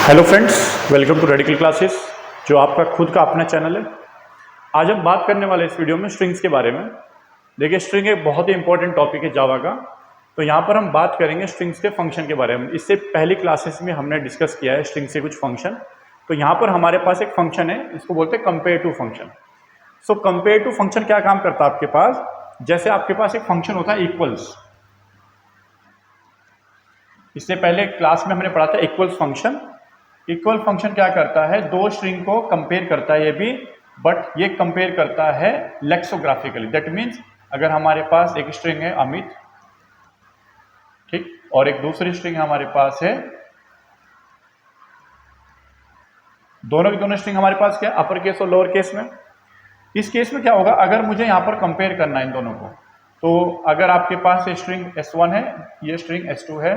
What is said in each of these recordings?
Hello friends, welcome to radical classes, जो आपका खुद का अपना चैनल है। आज हम बात करने वाले इस वीडियो में स्ट्रिंग्स के बारे में। देखिए, स्ट्रिंग एक बहुत ही इंपॉर्टेंट टॉपिक है जावा का। तो यहाँ पर हम बात करेंगे स्ट्रिंग्स के फंक्शन के बारे में। इससे पहली क्लासेस में हमने डिस्कस किया है स्ट्रिंग से कुछ फंक्शन। तो यहाँ पर हमारे पास एक फंक्शन है, इसको बोलते हैं compare to function. So compare to function क्या काम करता है आपके पास? जैसे आपके पास एक फंक्शन होता है इक्वल्स। इससे पहले क्लास में हमने पढ़ा था इक्वल्स फंक्शन। इक्वल फंक्शन क्या करता है? दो स्ट्रिंग को कंपेयर करता है ये भी, बट ये कंपेयर करता है लेक्सोग्राफिकली। दैट मीन्स अगर हमारे पास एक स्ट्रिंग है अमित, ठीक, और एक दूसरी स्ट्रिंग हमारे पास है, दोनों की दोनों स्ट्रिंग हमारे पास क्या है? अपर केस और लोअर केस में। इस केस में क्या होगा? अगर मुझे यहां पर कंपेयर करना है इन दोनों को, तो अगर आपके पास ये स्ट्रिंग S1 है, ये स्ट्रिंग S2 है,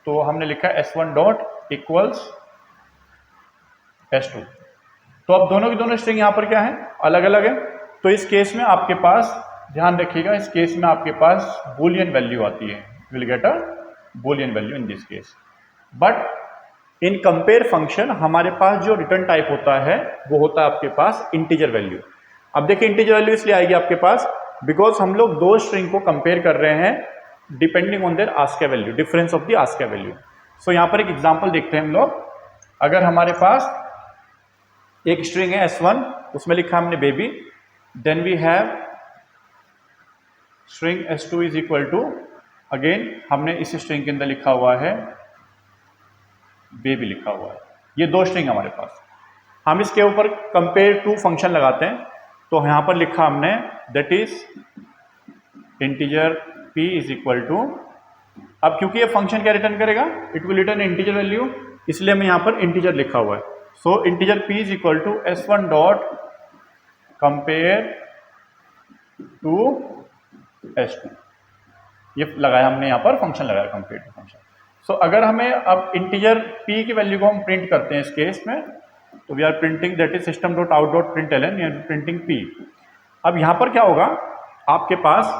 तो हमने लिखा S1 डॉट इक्वल्स S2। तो अब दोनों की दोनों स्ट्रिंग यहाँ पर क्या है? अलग अलग है। तो इस केस में आपके पास, ध्यान रखिएगा, इस केस में आपके पास बूलियन वैल्यू आती है। Will get a Boolean value in this case. But in compare function हमारे पास जो रिटर्न टाइप होता है वो होता है आपके पास इंटीजर वैल्यू। अब देखिए, इंटीजर वैल्यू इसलिए आएगी आपके पास बिकॉज हम लोग दो स्ट्रिंग को कंपेयर कर रहे हैं depending on their ASCII value, difference of the ASCII value. So यहाँ पर एक एग्जाम्पल देखते हैं हम लोग। अगर हमारे पास एक स्ट्रिंग है S1, उसमें लिखा हमने baby, then we have string S2 is equal to, again हमने इस स्ट्रिंग के अंदर लिखा हुआ है बेबी लिखा हुआ है। ये दो स्ट्रिंग हमारे पास। हम इसके ऊपर कंपेयर टू फंक्शन लगाते हैं, तो यहां पर लिखा हमने that is integer p is equal to, अब क्योंकि ये फंक्शन क्या रिटर्न करेगा? It will return integer value, इसलिए मैं यहां पर इंटीजर लिखा हुआ है। So integer p is equal to S1 dot compare to S2। ये लगाया हमने यहां पर, फंक्शन लगाया कंपेयर टू फंक्शन। सो अगर हमें अब इंटीजर p की वैल्यू को हम प्रिंट करते हैं इस केस में, तो we are printing that is system dot out dot println, printing p। अब यहां पर क्या होगा? आपके पास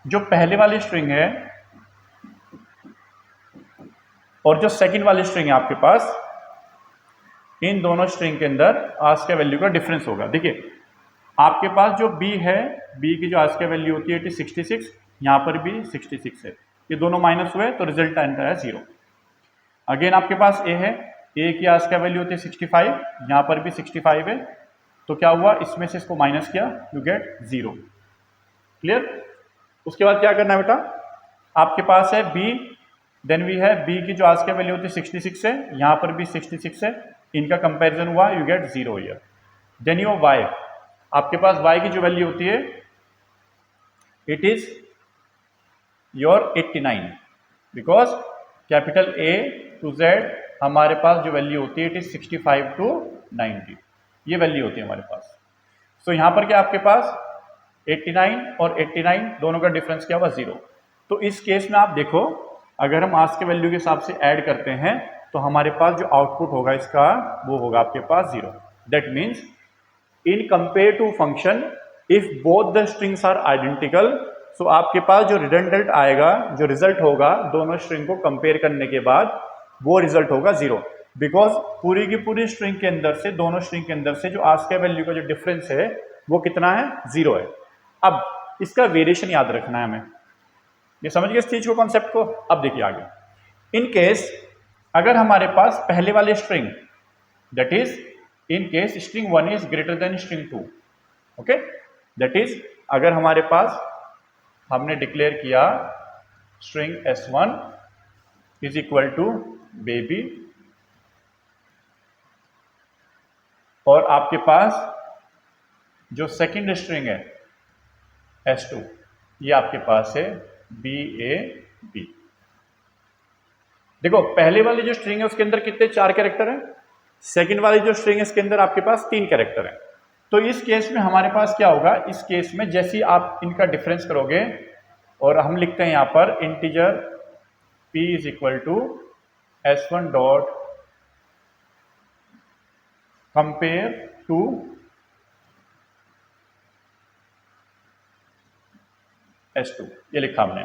जो पहले वाली स्ट्रिंग है और जो सेकंड वाली स्ट्रिंग है आपके पास, इन दोनों स्ट्रिंग के अंदर आस्के वैल्यू का डिफरेंस होगा। देखिए, आपके पास जो b है, b की जो आस्के वैल्यू होती है 66, यहाँ पर भी 66 है, ये दोनों माइनस हुए तो रिजल्ट आता है 0। अगेन आपके पास a है, a की आस्के वैल्यू होती है 65, यहाँ पर भी 65 है, तो क्या हुआ? इसमें से इसको माइनस किया, यू गेट 0। क्लियर? उसके बाद क्या करना है बेटा? आपके पास है b, देन वी है b की जो आस्के वैल्यू होती है 66 है, यहाँ पर भी 66 है, इनका कंपैरिजन हुआ, you get 0 here. Then your y, आपके पास y की जो वैल्यू होती है it is your 89, because capital A to Z हमारे पास जो वैल्यू होती है इट इज 65 टू 90, ये वैल्यू होती है हमारे पास। सो यहाँ पर क्या आपके पास 89 और 89 दोनों का डिफरेंस क्या हुआ? 0। तो इस केस में आप देखो, अगर हम आस्के वैल्यू के हिसाब से ऐड करते हैं तो हमारे पास जो आउटपुट होगा इसका वो होगा आपके पास 0। That means in compare to function if both the strings are identical, so आपके पास जो रिडंडेंट आएगा, जो रिजल्ट होगा दोनों स्ट्रिंग को कंपेयर करने के बाद, वो रिजल्ट होगा 0। बिकॉज पूरी की पूरी स्ट्रिंग के अंदर से, दोनों स्ट्रिंग के अंदर से जो आस्के वैल्यू का जो डिफरेंस है वो कितना है? 0 है। अब इसका वेरिएशन याद रखना है हमें। ये समझ गए इस चीज को, कॉन्सेप्ट को? अब देखिए आगे। इन केस अगर हमारे पास पहले वाले string, that is in case string 1 is greater than string 2, okay, that is अगर हमारे पास हमने डिक्लेयर किया string S1 is equal to baby, और आपके पास जो सेकंड स्ट्रिंग है S2, ये आपके पास है BAB। देखो, पहले वाली जो स्ट्रिंग है उसके अंदर कितने? 4 कैरेक्टर हैं। सेकंड वाली जो स्ट्रिंग है इसके अंदर आपके पास 3 कैरेक्टर हैं। तो इस केस में हमारे पास क्या होगा? इस केस में जैसे आप इनका डिफरेंस करोगे, और हम लिखते हैं यहां पर integer p is equal to S1 dot compare to S2, ये लिखा हमने।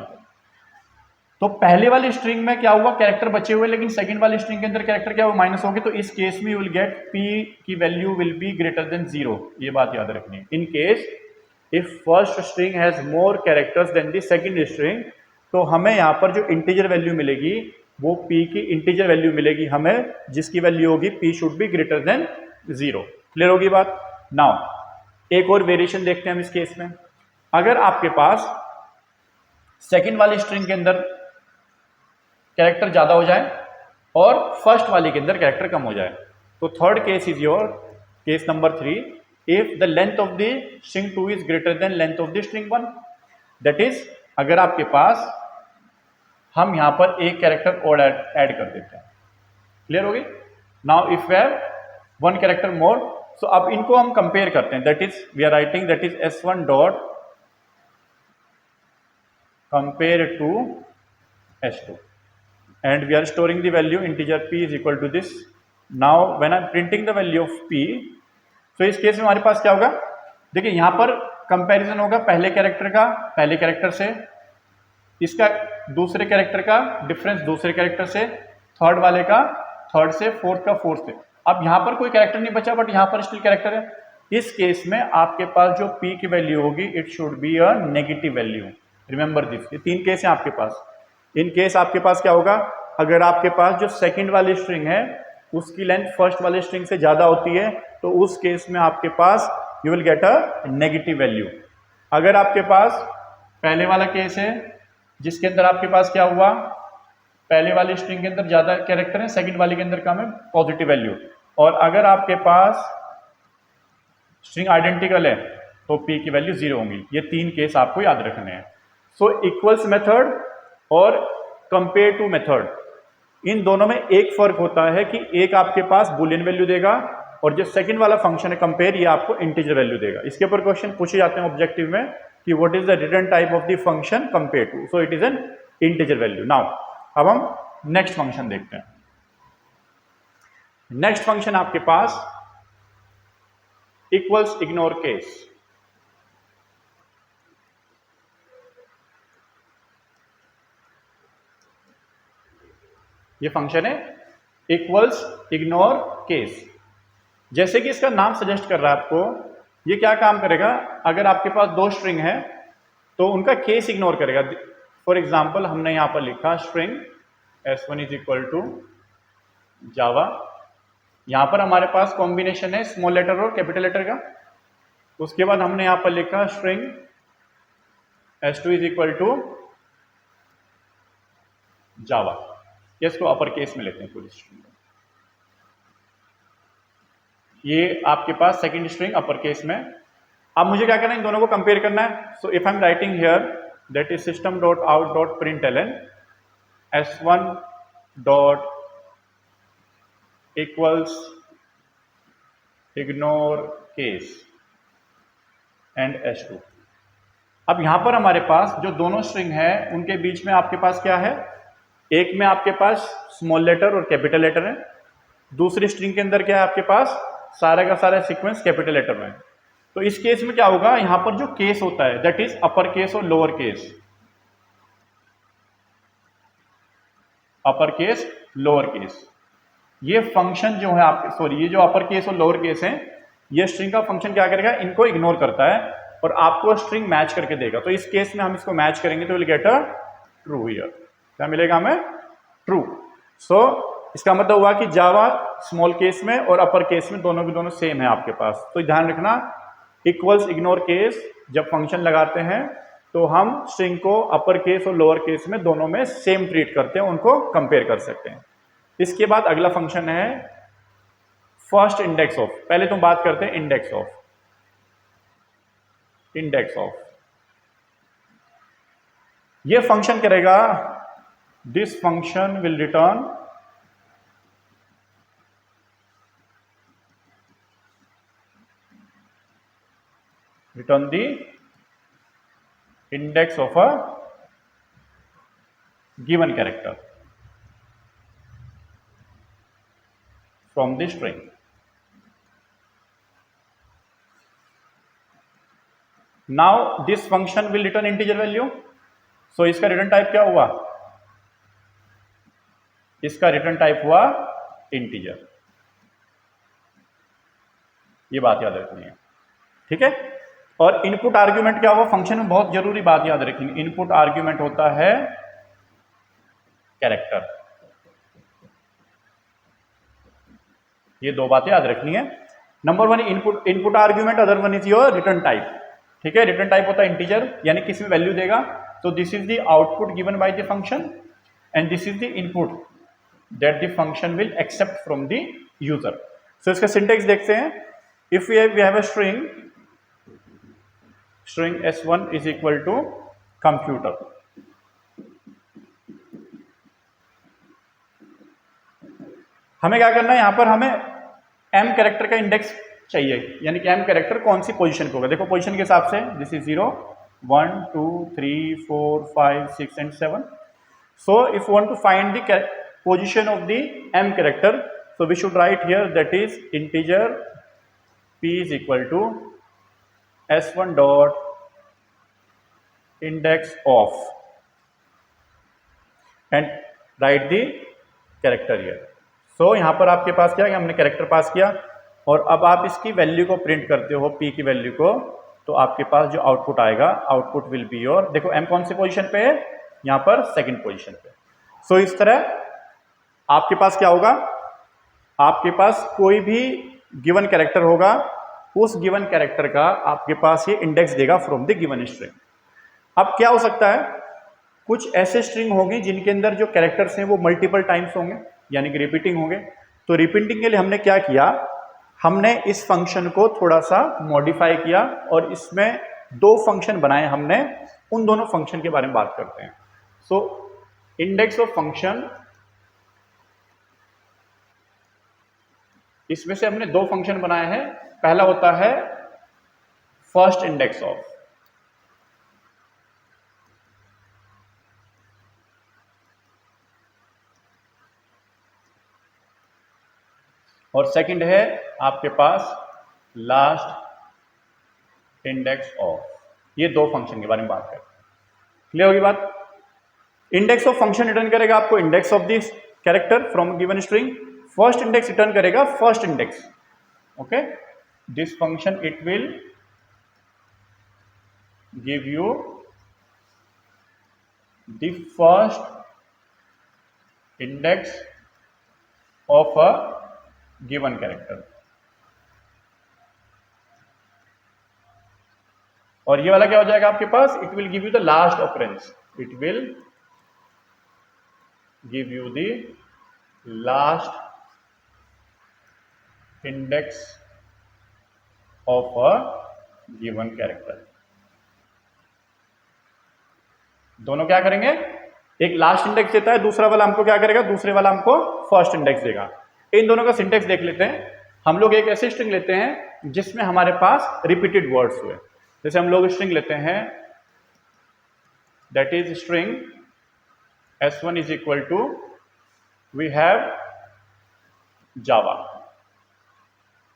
तो पहले वाली स्ट्रिंग में क्या हुआ, कैरेक्टर बचे हुए, लेकिन सेकंड वाली स्ट्रिंग के अंदर कैरेक्टर क्या हुआ, माइनस हो गए। तो इस केस में यू विल गेट p की value will be greater than 0। ये बात याद रखनी है। In case if first string has more characters than the second string, तो हमें यहाँ पर जो इंटीजर वैल्यू मिलेगी वो p की इंटीजर वैल्यू मिलेगी हमें, जिसकी वैल्यू होगी p should be greater than 0। Clear होगी बात। नाउ एक और वेरिएशन देखते हैं हम इस केस में। अगर आपके पास सेकंड वाली स्ट्रिंग के अंदर कैरेक्टर ज्यादा हो जाए और फर्स्ट वाली के अंदर कैरेक्टर कम हो जाए, तो third case is your case number 3, if the length of the string 2 is greater then length of the string 1। That is अगर आपके पास हम यहां पर एक कैरेक्टर और ऐड कर देते हैं। क्लियर होगी। Now if we have one character more, so अब इनको हम कंपेयर करते हैं। That is we are writing that is s1 dot compare to s2 and we are storing the value integer p is equal to this. Now when I'm printing the value of p, so इस case में हमारे पास क्या होगा, देखिए यहां पर comparison होगा पहले कैरेक्टर का पहले कैरेक्टर से, इसका दूसरे कैरेक्टर का डिफरेंस दूसरे कैरेक्टर से, थर्ड वाले का थर्ड से, फोर्थ का फोर्थ से। अब यहां पर कोई कैरेक्टर नहीं बचा, बट यहां पर स्टिल कैरेक्टर है। इस केस में आपके पास जो p की वैल्यू होगी it should be a negative value. Remember this, ये तीन केस है आपके पास। इन केस आपके पास क्या होगा, अगर आपके पास जो सेकंड वाली स्ट्रिंग है उसकी लेंथ फर्स्ट वाली स्ट्रिंग से ज्यादा होती है, तो उस केस में आपके पास you will get a negative value. अगर आपके पास पहले वाला केस है जिसके अंदर आपके पास क्या हुआ, पहले वाली स्ट्रिंग के अंदर ज्यादा कैरेक्टर है, सेकंड वाली के अंदर कम है, पॉजिटिव वैल्यू। और अगर आपके पास स्ट्रिंग आइडेंटिकल है तो p की वैल्यू 0 होंगी। ये तीन केस आपको याद रखने हैं। सो इक्वल्स मेथड और कंपेयर टू मेथड, इन दोनों में एक फर्क होता है कि एक आपके पास बुलियन वैल्यू देगा और जो सेकंड वाला फंक्शन है कंपेयर, ये आपको इंटीजर वैल्यू देगा। इसके ऊपर क्वेश्चन पूछे जाते हैं ऑब्जेक्टिव में कि what is the return type of the function compare to, so it is an integer value. Now अब हम नेक्स्ट फंक्शन देखते हैं। नेक्स्ट फंक्शन आपके पास इक्वल्स इग्नोर केस। ये फंक्शन है इक्वल्स इग्नोर केस। जैसे कि इसका नाम सजेस्ट कर रहा है आपको, ये क्या काम करेगा, अगर आपके पास दो स्ट्रिंग है तो उनका केस इग्नोर करेगा। फॉर एग्जांपल हमने यहां पर लिखा string s1 is equal to Java, यहां पर हमारे पास कॉम्बिनेशन है स्मॉल लेटर और कैपिटल लेटर का। उसके बाद हमने यहां पर लिखा string s2 is equal to Java, इसको अपर केस में लेते हैं पूरी स्ट्रिंग। ये आपके पास सेकंड स्ट्रिंग अपर केस में। अब मुझे क्या करना है, इन दोनों को कंपेयर करना है। So if I am writing here that is system dot out dot println s1 dot equals ignore case and s2। अब यहां पर हमारे पास जो दोनों स्ट्रिंग है उनके बीच में आपके पास क्या है, एक में आपके पास स्मॉल लेटर और कैपिटल लेटर है, दूसरी स्ट्रिंग के अंदर क्या है आपके पास सारा का सारा सीक्वेंस कैपिटल लेटर में। तो इस केस में क्या होगा, यहां पर जो केस होता है दैट इज अपर केस और lower case, upper case lower case. ये फंक्शन जो है आपके, सॉरी, ये जो अपर केस और लोअर केस है, ये स्ट्रिंग का फंक्शन क्या करेगा, इनको इग्नोर करता है और आपको स्ट्रिंग मैच करके देगा। तो इस केस में हम इसको मैच करेंगे तो will get a true here. क्या मिलेगा हमें, ट्रू। सो इसका मतलब हुआ कि जावा स्मॉल केस में और अपर केस में दोनों के दोनों सेम है आपके पास। तो ध्यान रखना, इक्वल्स इग्नोर केस जब फंक्शन लगाते हैं तो हम स्ट्रिंग को अपर केस और लोअर केस में दोनों में सेम ट्रीट करते हैं, उनको कंपेयर कर सकते हैं। इसके बाद अगला फंक्शन है फर्स्ट इंडेक्स ऑफ। पहले तो बात करते हैं इंडेक्स ऑफ। इंडेक्स ऑफ ये फंक्शन करेगा, this function will return the index of a given character from the string. Now this function will return integer value. So इसका रिटर्न टाइप क्या हुआ, इसका रिटर्न टाइप हुआ इंटीजर। ये बात याद रखनी है, ठीक है। और इनपुट आर्ग्यूमेंट क्या हुआ फंक्शन में, बहुत जरूरी बात याद रखनी, इनपुट आर्ग्यूमेंट होता है कैरेक्टर। ये दो बातें याद रखनी है। Number one input argument, other one is your return type, ठीक है। रिटर्न टाइप होता है इंटीजर, यानी किसी में वैल्यू देगा, तो this is the output given by the function and this is the input that the function will accept from the user. So इसका सिंटेक्स देखते हैं। If we have a string s1 is equal to computer, हमें क्या करना है, यहां पर हमें m कैरेक्टर का इंडेक्स चाहिए, यानी कि m कैरेक्टर कौन सी पोजीशन पे होगा। देखो पोजीशन के हिसाब से this is 0 1 2 3 4 5 6 and 7। So if want to find the position of the m character, so we should write here that is integer p is equal to s1 dot index of and write the character here. so यहाँ पर आपके पास क्या है, हमने character पास किया और अब आप इसकी वैल्यू को प्रिंट करते हो p की वैल्यू को, तो आपके पास जो आउटपुट आएगा, आउटपुट विल बी योर, देखो m कौन सी पोजीशन पे है, यहाँ पर सेकंड पोजीशन पे। सो इस तरह आपके पास क्या होगा, आपके पास कोई भी गिवन कैरेक्टर होगा, उस गिवन कैरेक्टर का आपके पास ये इंडेक्स देगा फ्रॉम द गिवन स्ट्रिंग। अब क्या हो सकता है, कुछ ऐसे स्ट्रिंग होंगी जिनके अंदर जो कैरेक्टर्स हैं वो मल्टीपल टाइम्स होंगे, यानी कि रिपीटिंग होंगे। तो रिपीटिंग के लिए हमने क्या किया, हमने इस फंक्शन को थोड़ा सा मॉडिफाई किया और इसमें दो फंक्शन बनाए हमने, उन दोनों फंक्शन के बारे में बात करते हैं। सो इंडेक्स ऑफ फंक्शन, इसमें से हमने दो फंक्शन बनाए हैं। पहला होता है फर्स्ट इंडेक्स ऑफ, और सेकंड है आपके पास लास्ट इंडेक्स ऑफ। ये दो फंक्शन के बारे में बात करें, क्लियर होगी बात। इंडेक्स ऑफ फंक्शन रिटर्न करेगा आपको index of this character from given string, first index return करेगा first index, okay. This function it will give you the first index of a given character, और ये वाला क्या हो जाएगा आपके पास, it will give you the last occurrence, it will give you the last index of a given character. दोनों क्या करेंगे, एक लास्ट इंडेक्स देता है, दूसरा वाला हमको क्या करेगा, दूसरे वाला हमको फर्स्ट इंडेक्स देगा। इन दोनों का सिंटेक्स देख लेते हैं। हम लोग एक ऐसे स्ट्रिंग लेते हैं जिसमें हमारे पास रिपीटेड वर्ड्स हुए, जैसे हम लोग स्ट्रिंग लेते हैं that is string s1 is equal to we have Java,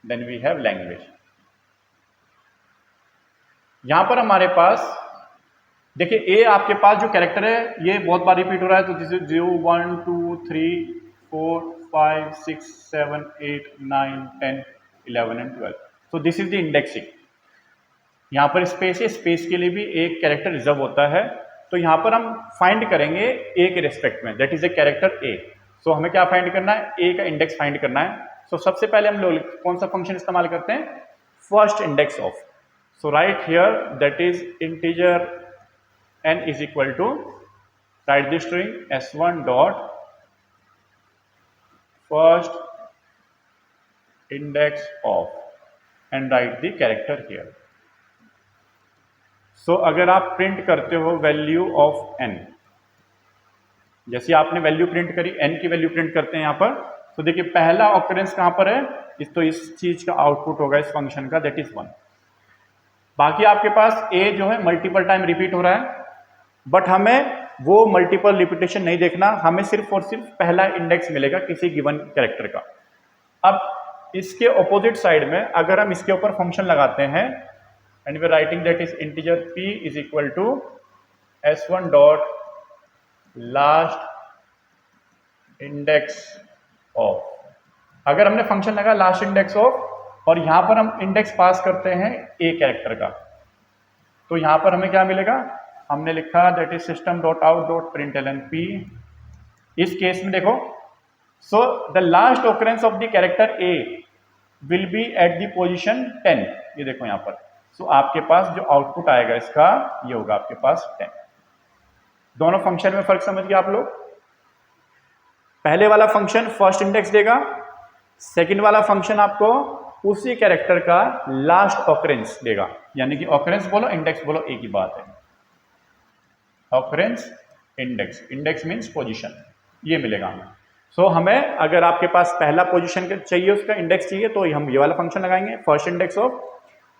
then we have language. यहां पर हमारे पास देखिए ए आपके पास जो कैरेक्टर है ये बहुत बार रिपीट हो रहा है, तो this is 0 1 2 3 4 5 6 7 8 9 10 11 and 12। So this is the indexing. यहाँ पर स्पेस है, स्पेस के लिए भी एक कैरेक्टर रिजर्व होता है, तो यहाँ पर हम फाइंड करेंगे ए के रिस्पेक्ट में, दैट इज ए कैरेक्टर ए। सो हमें क्या फाइंड करना है, ए का इंडेक्स फाइंड करना है। सो सबसे पहले हम लोग कौन सा फंक्शन इस्तेमाल करते हैं, first index of. So right here that is integer n is equal to, write the string s1 dot first index of and write the character here. So अगर आप प्रिंट करते हो वैल्यू ऑफ n, जैसे आपने value print करी, n की value print करते हैं यहाँ पर, तो देखिए पहला ऑकरेंस कहाँ पर है, तो इस चीज का आउटपुट होगा इस फंक्शन का, दैट इज 1। बाकी आपके पास a जो है मल्टीपल टाइम रिपीट हो रहा है, बट हमें वो मल्टीपल रिपीटेशन नहीं देखना, हमें सिर्फ और सिर्फ पहला इंडेक्स मिलेगा किसी गिवन कैरेक्टर का। अब इसके ऑपोजिट साइड में अगर हम इसके ऊपर फंक्शन लगाते हैं and we writing that is integer p is equal to s1 dot last index of, अगर हमने फंक्शन लगा लास्ट इंडेक्स ऑफ और यहां पर हम इंडेक्स पास करते हैं ए कैरेक्टर का, तो यहां पर हमें क्या मिलेगा, हमने लिखा that is system dot out dot println P. इस केस में देखो, so the last occurrence of the character A will be at the position 10, ये देखो यहां पर। सो आपके पास जो आउटपुट आएगा इसका ये होगा आपके पास 10। दोनों फंक्शन में फर्क समझ गए आप लोग। पहले वाला फंक्शन फर्स्ट इंडेक्स देगा, सेकंड वाला फंक्शन आपको उसी कैरेक्टर का लास्ट ऑकरेंस देगा, यानी कि ऑकरेंस बोलो इंडेक्स बोलो एक ही बात है। Occurrence index, index means position, ये मिलेगा हमें। सो हमें अगर आपके पास पहला पोजीशन चाहिए, उसका इंडेक्स चाहिए, तो हम ये वाला फंक्शन लगाएंगे फर्स्ट इंडेक्स ऑफ,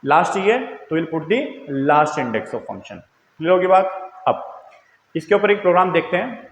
लास्ट चाहिए तो will put the last index of function. Clear होगी बात। अब इसके ऊपर एक प्रोग्राम देखते हैं।